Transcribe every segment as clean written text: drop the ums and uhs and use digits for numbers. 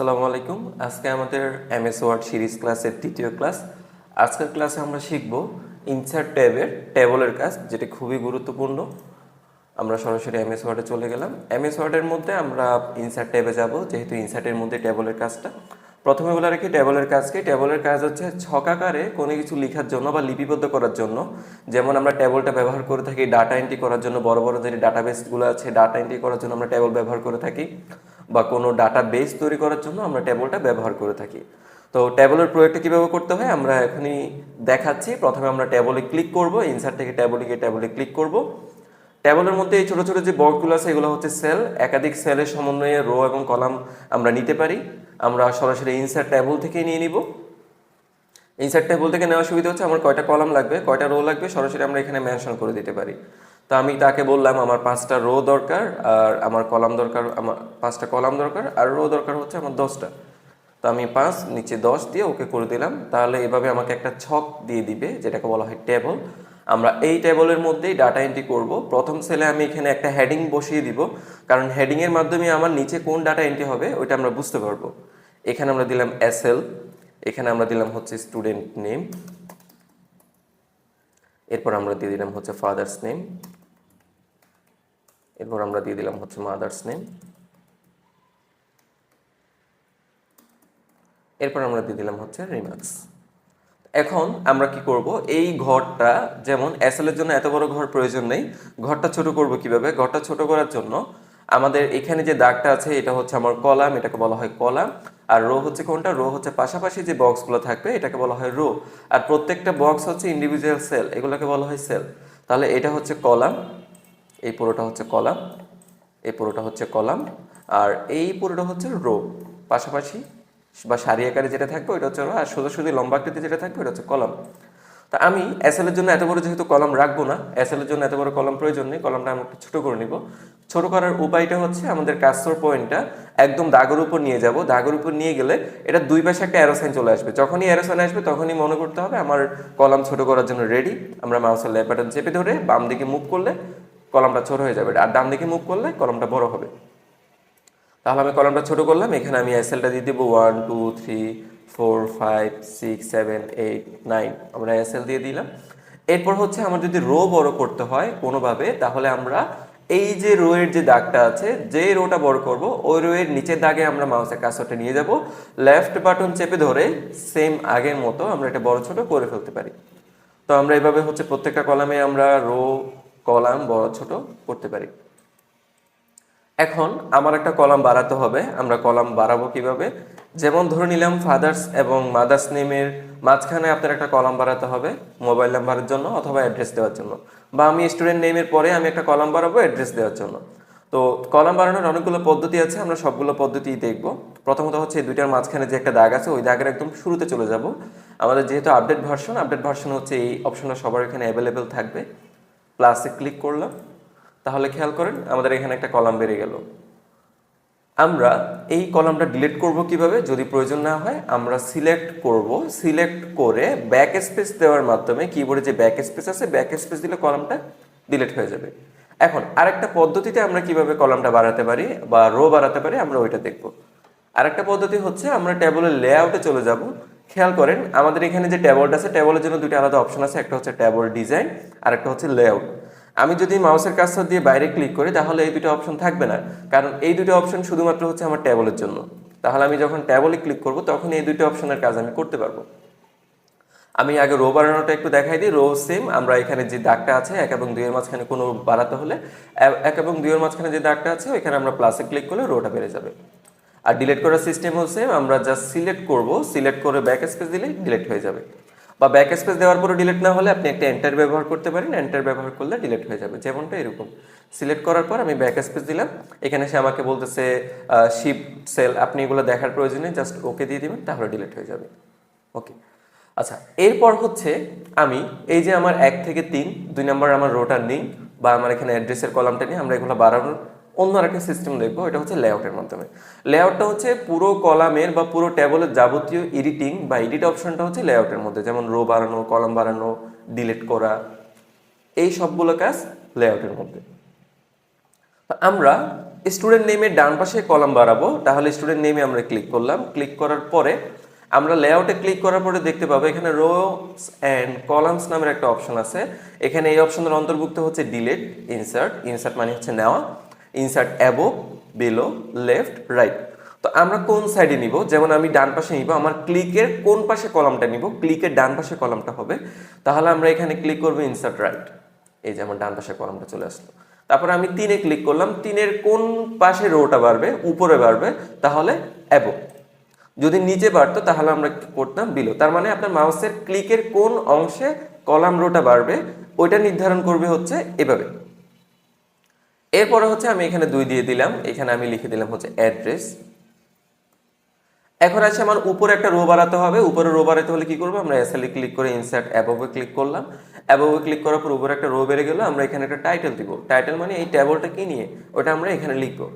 আসসালামু আলাইকুম। আজকে আমাদের এমএস ওয়ার্ড সিরিজ ক্লাসের তৃতীয় ক্লাস। আজকের ক্লাসে আমরা শিখব ইনসার্ট ট্যাবের টেবলের কাজ, যেটি খুবই গুরুত্বপূর্ণ। আমরা সরাসরি এমএস ওয়ার্ডে চলে গেলাম। এমএস ওয়ার্ডের মধ্যে আমরা ইনসার্ট ট্যাবে যাব, যেহেতু ইনসার্টের মধ্যে টেবলের কাজটা। প্রথমে বলে রাখি টেবলের কাজ কি। টেবলের কাজ হচ্ছে ছকাকারে কোনো কিছু লেখার জন্য বা লিপিবদ্ধ করার জন্য। যেমন আমরা টেবলটা ব্যবহার করে থাকি ডাটা এন্ট্রি করার জন্য, বড় বড় যে ডাটাবেসগুলো আছে ডাটা এন্ট্রি করার জন্য আমরা টেবল ব্যবহার করে থাকি, বা কোনো ডাটা বেস তৈরি করার জন্য আমরা টেবলটা ব্যবহার করে থাকি। তো টেবলের প্রয়োগটা কীভাবে করতে হয় আমরা এখনই দেখাচ্ছি। প্রথমে আমরা টেবলে ক্লিক করব, ইনসার্ট থেকে টেবলে গিয়ে টেবলে ক্লিক করব। টেবলের মধ্যে এই ছোটো ছোটো যে বক্সগুলো আছে এগুলো হচ্ছে সেল। একাধিক সেলের সমন্বয়ে রো এবং কলাম আমরা নিতে পারি। আমরা সরাসরি ইনসার্ট টেবল থেকেই নিয়ে নিব। ইনসার্ট টেবল থেকে নেওয়ার সুবিধা হচ্ছে আমার কয়টা কলাম লাগবে, কয়টা রো লাগবে সরাসরি আমরা এখানে মেনশন করে দিতে পারি। তো আমি তাকে বললাম আমার 5টা রো দরকার, আর আমার কলাম দরকার, আমার 5টা কলাম দরকার, আর রো দরকার হচ্ছে আমার 10টা। তো আমি 5 নিচে 10 দিয়ে ওকে করে দিলাম। তাহলে এভাবে আমাকে একটা ছক দিয়ে দিবে, যেটাকে বলা হয় টেবল। আমরা এই টেবলের মধ্যেই ডাটা এন্ট্রি করব। প্রথম সেলে আমি এখানে একটা হেডিং বসিয়ে দিব, কারণ হেডিংয়ের মাধ্যমে আমার নিচে কোন ডাটা এন্ট্রি হবে ওইটা আমরা বুঝতে পারবো। এখানে আমরা দিলাম এসএল, এখানে আমরা দিলাম হচ্ছে স্টুডেন্ট নেম, এরপর আমরা দিয়ে দিলাম হচ্ছে ফাদার্স নেম, এরপর আমরা দিয়ে দিলাম হচ্ছে মাদার্স নেম, এরপর আমরা দিয়ে দিলাম হচ্ছে রিমার্কস। এখন আমরা কি করব, এই ঘরটা যেমন এসএল এর জন্য এত বড় ঘর প্রয়োজন নেই, ঘরটা ছোট করব কিভাবে। ঘরটা ছোট করার জন্য আমাদের এখানে যে দাগটা আছে এটা হচ্ছে আমার কলাম, এটাকে বলা হয় কলাম। আর রো হচ্ছে কোনটা, রো হচ্ছে পাশাপাশি যে বক্সগুলো থাকবে এটাকে বলা হয় রো। আর প্রত্যেকটা বক্স হচ্ছে ইন্ডিভিজুয়াল সেল, এগুলোকে বলা হয় সেল। তাহলে এটা হচ্ছে কলাম, এই পুরোটা হচ্ছে কলাম, এই পুরোটা হচ্ছে কলাম, আর এই পুরোটা হচ্ছে রো। পাশাপাশি বা সারি আকারে যেটা থাকবে ওইটা হচ্ছে রো, আর সোজাসুজি লম্বা আকৃতি যেটা থাকবে ওটা হচ্ছে কলাম। তা আমি এসএল এর জন্য এত বড় যেহেতু কলাম রাখবো না, এসএল এর জন্য এত বড় কলাম প্রয়োজন নেই, কলামটা আমি একটু ছোট করে নিব। ছোট করার উপায়টা হচ্ছে আমাদের কার্সর পয়েন্টটা একদম দাগের উপর নিয়ে যাব। দাগের উপর নিয়ে গেলে এটা দুই পাশে একটা অ্যারো সাইন চলে আসবে। যখনই অ্যারো সাইন আসবে তখনই মনে করতে হবে আমার কলাম ছোট করার জন্য রেডি। আমরা মাউসের লেফট বাটন চেপে ধরে বাম দিকে মুভ করলে কলামটা ছোট হয়ে যাবে, আর ডান দিকে মুভ করলে কলামটা বড় হবে। তাহলে আমি কলামটা ছোট করলাম, এখানে আমি এসএলটা দিয়ে দেবো 1 2 3 4 5 6 7 8 9, আমরা এসএল দিয়ে দিলাম। এরপর হচ্ছে আমার যদি রো বড় করতে হয় কোনোভাবে, তাহলে আমরা এই যে রো এর যে দাগটা আছে, যে রোটা বড় করব ওই রো এর নিচের দাগে আমরা মাউসের কার্সরটা নিয়ে যাব, লেফট বাটন চেপে ধরে সেম আগের মতো আমরা এটা বড় ছোট করে ফেলতে পারি। তো আমরা এভাবে হচ্ছে প্রত্যেকটা কলামে আমরা রো কলাম বড় ছোট করতে পারি। এখন আমার একটা কলাম বাড়াতে হবে, আমরা কলাম বাড়াবো কিভাবে। যেমন ধরে নিলাম ফাদার্স এবং মাদার্স নেমের মাঝখানে আপনার একটা কলাম বাড়াতে হবে মোবাইল নাম্বারের জন্য অথবা অ্যাড্রেস দেওয়ার জন্য, বা আমি স্টুডেন্ট নেমের পরে আমি একটা কলাম বাড়াবো অ্যাড্রেস দেওয়ার জন্য। তো কলাম বাড়ানোর অনেকগুলো পদ্ধতি আছে, আমরা সবগুলো পদ্ধতিই দেখব। প্রথমত হচ্ছে এই দুইটার মাঝখানে যে একটা দাগ আছে ওই দাগের একদম শুরুতে চলে যাব। আমাদের যেহেতু আপডেট ভার্সন হচ্ছে এই অপশনটা সবার এখানে অ্যাভেলেবেল থাকবে। প্লাসে ক্লিক করলাম, তাহলে খেয়াল করেন আমাদের এখানে একটা কলাম বেড়ে গেল। আমরা এই কলামটা ডিলিট করব কিভাবে, যদি প্রয়োজন না হয় আমরা সিলেক্ট করব, সিলেক্ট করে ব্যাক স্পেস দেওয়ার মাধ্যমে কিবোর্ডে যে ব্যাক স্পেস আছে ব্যাক স্পেস দিলে কলামটা ডিলিট হয়ে যাবে। এখন আরেকটা পদ্ধতিতে আমরা কিভাবে কলামটা বাড়াতে পারি বা রো বাড়াতে পারি আমরা ওইটা দেখব। আরেকটা পদ্ধতি হচ্ছে আমরা টেবলের লেআউটে চলে যাব। খেয়াল করেন আমাদের এখানে যে টেবলটা আছে টেবলের জন্য দুটো আলাদা অপশন আছে, একটা হচ্ছে টেবল ডিজাইন আর একটা হচ্ছে লেআউট। আমি যদি মাউসের কার্সর দিয়ে বাইরে ক্লিক করি তাহলে এই দুটো অপশন থাকবে না, কারণ এই দুটো অপশন শুধুমাত্র হচ্ছে আমার টেবলের জন্য। তাহলে আমি যখন টেবলে ক্লিক করব তখন এই দুটো অপশনের কাজ আমি করতে পারবো। আমি আগে রো বাড়ানোটা একটু দেখাই দিই। রো সেম, আমরা এখানে যে দাগটা আছে 1 এবং 2 এর মাঝখানে কোনো বাড়াতে হলে 1 এবং 2 এর মাঝখানে যে দাগটা আছে ওইখানে আমরা প্লাসে ক্লিক করলে রোটা বেড়ে যাবে। আর ডিলিট করার সিস্টেম হচ্ছে আমরা জাস্ট সিলেক্ট করব, সিলেক্ট করে ব্যাক স্পেস দিলে ডিলিট হয়ে যাবে, বা ব্যাক স্পেস দেওয়ার পরে ডিলিট না হলে আপনি একটা এন্টার ব্যবহার করতে পারেন, এন্টার ব্যবহার করলে ডিলিট হয়ে যাবে। যেমনটা এরকম সিলেক্ট করার পর আমি ব্যাক স্পেস দিলাম, এখানে সে আমাকে বলতেছে শিফট সেল, আপনি এগুলো দেখার প্রয়োজনে জাস্ট ওকে দিয়ে দিবেন তাহলে ডিলিট হয়ে যাবে। ওকে, আচ্ছা এরপর হচ্ছে আমি এই যে আমার 1 থেকে 3 2 নম্বর আমার রোটা নিই বা আমার এখানে অ্যাড্রেসের কলামটা নিই, আমরা এগুলো বাড়ানোর অন্য আরেকটা সিস্টেম দেখবো, এটা হচ্ছে লেআউটের মাধ্যমে। লেআউটটা হচ্ছে পুরো কলামের বা পুরো টেবলের যাবতীয় এডিটিং বা এডিট অপশনটা হচ্ছে লেআউটের মধ্যে, যেমন রো বাড়ানো, কলাম বাড়ানো, ডিলিট করা, এই সবগুলো কাজ লেআউটের মধ্যে। তো আমরা স্টুডেন্ট নেমের ডান পাশে কলাম বাড়াবো, তাহলে স্টুডেন্ট নেমে আমরা ক্লিক করলাম। ক্লিক করার পরে আমরা লেআউটে ক্লিক করার পরে দেখতে পাবো এখানে রোস অ্যান্ড কলামস নামের একটা অপশন আছে। এখানে এই অপশনের অন্তর্ভুক্ত হচ্ছে ডিলিট, ইনসার্ট, ইনসার্ট মানে হচ্ছে নেওয়া, insert above, below, left, right. তো আমরা কোন সাইডে নিব, যেমন আমি ডান পাশে নিব, আমার ক্লিকের কোন পাশে কলামটা নিব, ক্লিকের ডান পাশে কলামটা হবে, তাহলে আমরা এখানে ক্লিক করব ইনসার্ট রাইট। এই যে আমার ডান পাশে কলামটা চলে আসলো। তারপরে আমি 3-এ ক্লিক করলাম, 3-এর কোন পাশে রোটা বাড়বে, উপরে বাড়বে, তাহলে অ্যাবভ। যদি নিচে বাড়তো তাহলে আমরা কি করতাম, বিলো। তার মানে আপনার মাউসের ক্লিকের কোন অংশে কলাম রোটা বাড়বে ওইটা নির্ধারণ করবে হচ্ছে এভাবে। এরপরে হচ্ছে আমি এখানে 2 দিয়ে দিলাম, এখানে আমি লিখে দিলাম হচ্ছে অ্যাড্রেস। এখন আছে আমার উপরে একটা রো বাড়াতে হবে। উপরে রো বাড়াতে হলে কি করবো, আমরা এসএল ক্লিক করে ইনসার্ট অ্যাবভে ক্লিক করলাম। অ্যাবভে ক্লিক করার পর উপরে একটা রো বেড়ে গেল, আমরা এখানে একটা টাইটেল দিব। টাইটেল মানে এই টেবলটা কি নিয়ে ওটা আমরা এখানে লিখবো।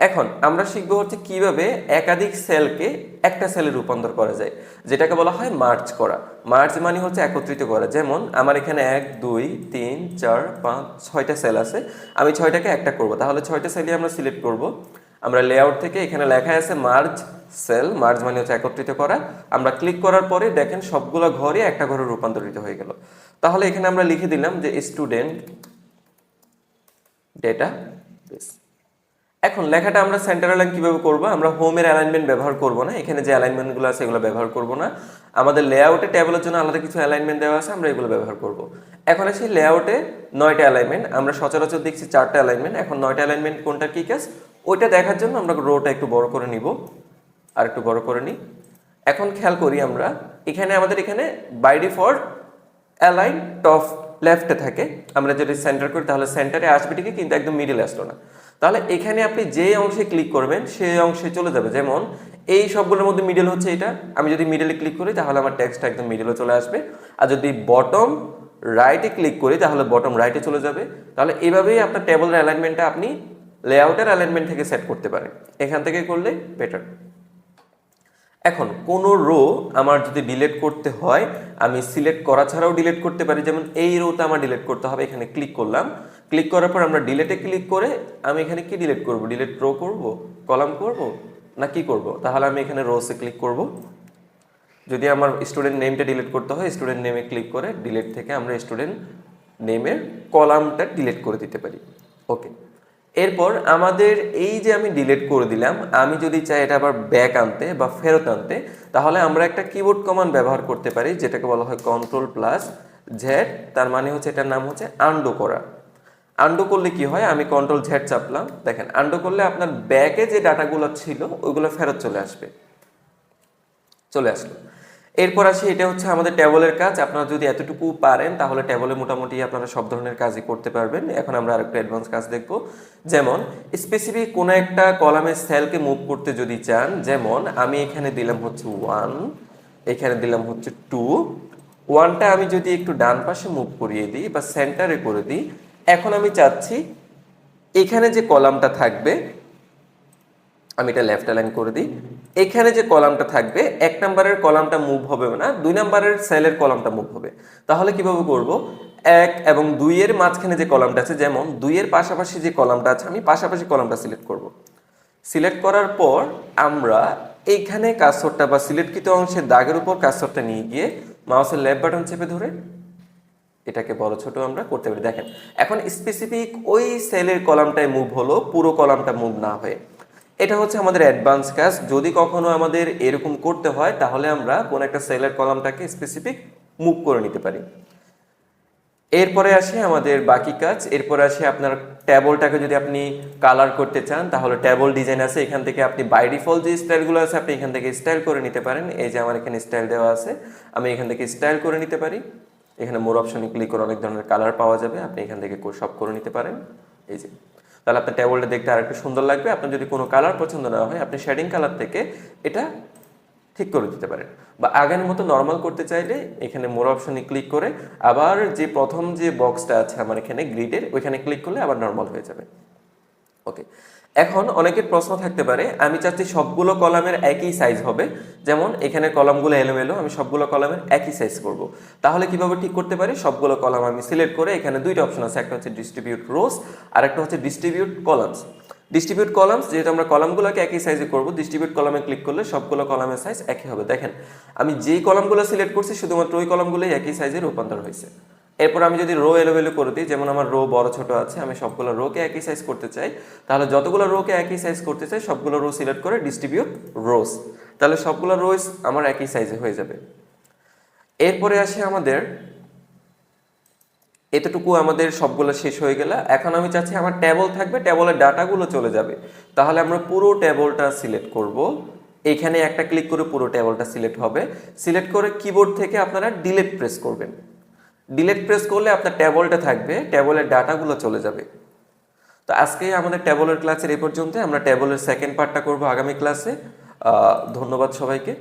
এখন আমরা শিখবো হচ্ছে কিভাবে একাধিক সেলকে একটা সেলে রূপান্তর করা যায়, যেটাকে বলা হয় মার্জ করা। মার্জ মানে হচ্ছে একত্রিত করা। যেমন আমার এখানে 1 2 3 4 5 6টা সেল আছে, আমি 6টাকে একটা করব, তাহলে 6টা সেলই আমরা সিলেক্ট করব। আমরা লেআউট থেকে এখানে লেখা আছে মার্জ সেল, মার্জ মানে হচ্ছে একত্রিত করা। আমরা ক্লিক করার পরে দেখেন সবগুলো ঘরে একটা ঘরে রূপান্তরিত হয়ে গেল। তাহলে এখানে আমরা লিখে দিলাম যে স্টুডেন্ট ডেটা বেস। এখন লেখাটা আমরা সেন্টার অ্যালাইন কিভাবে করব, আমরা হোমের অ্যালাইনমেন্ট ব্যবহার করব না, এখানে যে অ্যালাইনমেন্টগুলো আছে এগুলো ব্যবহার করব না। আমাদের লেআউটে টেবিলের জন্য আলাদা কিছু অ্যালাইনমেন্ট দেওয়া আছে, আমরা এগুলো ব্যবহার করব। এখন আছে লেআউটে 9টা অ্যালাইনমেন্ট, আমরা সচরাচর দেখছি 4টা অ্যালাইনমেন্ট। এখন 9টা অ্যালাইনমেন্ট কোনটা কি কাজ ওইটা দেখার জন্য আমরা রোটা একটু বড় করে নিব, আর একটু বড় করে নিই। এখন খেয়াল করি আমরা এখানে আমাদের এখানে বাই ডিফল্ট অ্যালাইন টপ লেফটে থাকে, আমরা যদি সেন্টার করি তাহলে সেন্টারে আসবে ঠিকই, কিন্তু একদম মিডলে আসলো না। তাহলে এখানে আপনি যে অংশে ক্লিক করবেন সেই অংশে চলে যাবে। যেমন এই সবগুলোর মধ্যে মিডল হচ্ছে এটা, আমি যদি মিডলে ক্লিক করি তাহলে আমার টেক্সটটা একদম মিডলে চলে আসবে। আর যদি বটম রাইটে ক্লিক করি তাহলে বটম রাইটে চলে যাবে। তাহলে এইভাবেই আপনার টেবলের অ্যালাইনমেন্টটা আপনি লেআউটের অ্যালাইনমেন্ট থেকে সেট করতে পারেন, এখান থেকে করলে বেটার। এখন কোনো রো আমার যদি ডিলিট করতে হয় আমি সিলেক্ট করা ছাড়াও ডিলিট করতে পারি। যেমন এই রোটা আমার ডিলিট করতে হবে, এখানে ক্লিক করলাম। ক্লিক করার পর আমরা ডিলিটে ক্লিক করে আমি এখানে কি ডিলিট করব, ডিলিট রো করব, কলাম করব, না কি করব, তাহলে আমি এখানে রোসে ক্লিক করব। যদি আমার স্টুডেন্ট নেমটা ডিলিট করতে হয় স্টুডেন্ট নেমে ক্লিক করে ডিলিট থেকে আমরা স্টুডেন্ট নেমের কলামটা ডিলিট করে দিতে পারি। ওকে, এরপর আমাদের এই যে আমি ডিলিট করে দিলাম, আমি যদি চাই এটা আবার ব্যাক আনতে বা ফেরত আনতে তাহলে আমরা একটা কিবোর্ড কমান্ড ব্যবহার করতে পারি, যেটাকে বলা হয় Ctrl+Z। তার মানে হচ্ছে এটার নাম হচ্ছে আনডু করা। আনডু করলে কি হয়, আমি Ctrl+Z চাপলাম, দেখেন আনডু করলে আপনার ব্যাকে যে ডাটাগুলো ছিল ওইগুলো ফেরত চলে আসবে, চলে আসলো। এরপর আসি, এটা হচ্ছে আমাদের টেবলের কাজ। আপনারা যদি এতটুকু পারেন তাহলে টেবলে মোটামুটি আপনারা সব ধরনের কাজই করতে পারবেন। এখন আমরা আরেকটু অ্যাডভান্স কাজ দেখব। যেমন স্পেসিফিক কোনো একটা কলামের সেলকে মুভ করতে যদি চান, যেমন আমি এখানে দিলাম হচ্ছে 1, এখানে দিলাম হচ্ছে 2। 1টা আমি যদি একটু ডান পাশে মুভ করিয়ে দিই বা সেন্টারে করে দিই, এখন আমি চাচ্ছি এখানে যে কলামটা থাকবে, আমি এটা লেফট অ্যালাইন করে দিই, এখানে যে কলামটা থাকবে 1 নম্বরের কলামটা মুভ হবে না, 2 নম্বরের সেলের কলামটা মুভ হবে। তাহলে কিভাবে করব, 1 এবং 2 এর মাঝখানে যে কলামটা আছে, যেমন 2 এর পাশাপাশি যে কলামটা আছে আমি পাশাপাশি কলামটা সিলেক্ট করব। সিলেক্ট করার পর আমরা এইখানে কার্সরটা বা সিলেক্টকৃত অংশের দাগের উপর কার্সরটা নিয়ে গিয়ে মাউসের লেফট বাটন চেপে ধরে এটাকে বড় ছোট আমরা করতে পারি। দেখেন এখন স্পেসিফিক ওই সেলের কলামটায় মুভ হলো, পুরো কলামটা মুভ না হয়ে। এটা হচ্ছে আমাদের অ্যাডভান্স কাজ। যদি কখনো আমাদের এরকম করতে হয় তাহলে আমরা কোন একটা সেলের কলামটাকে স্পেসিফিক মুভ করে নিতে পারি। এরপরে আসে আমাদের বাকি কাজ। এরপরে আসে আপনার টেবলটাকে যদি আপনি কালার করতে চান তাহলে টেবল ডিজাইন আছে, এখান থেকে আপনি বাই ডিফল্ট যে স্টাইলগুলো আছে আপনি এখান থেকে স্টাইল করে নিতে পারেন। এই যে আমার এখানে স্টাইল দেওয়া আছে, আমি এখান থেকে স্টাইল করে নিতে পারি। এখানে মোর অপশনে ক্লিক করে অনেক ধরনের কালার পাওয়া যাবে, আপনি এখান থেকে সব করে নিতে পারেন। এই যে, তাহলে আপনার টেবলটা দেখতে আরেকটু সুন্দর লাগবে। আপনার যদি কোনো কালার পছন্দ না হয় আপনি শেডিং কালার থেকে এটা ঠিক করে দিতে পারেন, বা আগের মতো নর্মাল করতে চাইলে এখানে মোর অপশনে ক্লিক করে আবার যে প্রথম যে বক্সটা আছে আমার এখানে গ্রিডের ওইখানে ক্লিক করলে আবার নর্মাল হয়ে যাবে। ওকে, এখন অনেকের প্রশ্ন থাকতে পারে আমি চাচ্ছি সবগুলো কলামের একই সাইজ হবে, যেমন এখানে কলামগুলো এলোমেলো, আমি সবগুলো কলামের একই সাইজ করব। তাহলে কিভাবে ঠিক করতে পারি, সবগুলো কলাম আমি সিলেক্ট করে এখানে 2টা অপশন আছে, একটা হচ্ছে ডিস্ট্রিবিউট রোস আর একটা হচ্ছে ডিস্ট্রিবিউট কলামস। ডিস্ট্রিবিউট কলামস, যেহেতু আমরা কলামগুলোকে একই সাইজে করব, ডিস্ট্রিবিউট কলামে ক্লিক করলে সবগুলো কলামের সাইজ একই হবে। দেখেন আমি যেই কলামগুলো সিলেক্ট করছি শুধুমাত্র ওই কলামগুলোই একই সাইজে রূপান্তর হয়েছে। এরপর আমি যদি রো এলোমেলো করে দিই, যেমন আমার রো বড় ছোট আছে, আমি সবগুলো রোকে একই সাইজ করতে চাই, তাহলে যতগুলো রোকে একই সাইজ করতে চাই সবগুলো রো সিলেক্ট করে ডিস্ট্রিবিউট রোস, তাহলে সবগুলো রোস আমার একই সাইজে হয়ে যাবে। এরপরে আসে আমাদের এতটুকু, আমাদের সবগুলো শেষ হয়ে গেল। এখন আমি চাচ্ছি আমার টেবল থাকবে, টেবলের ডাটাগুলো চলে যাবে, তাহলে আমরা পুরো টেবলটা সিলেক্ট করব। এখানে একটা ক্লিক করে পুরো টেবলটা সিলেক্ট হবে। সিলেক্ট করে কিবোর্ড থেকে আপনারা ডিলিট প্রেস করবেন। ডিলিট প্রেস করলে আপনার টেবলটা থাকবে, টেবলের ডাটাগুলো চলে যাবে। তো আজকে আমাদের টেবলের ক্লাসের এই পর্যন্ত। আমরা টেবলের সেকেন্ড পার্টটা করব আগামী ক্লাসে। ধন্যবাদ সবাইকে।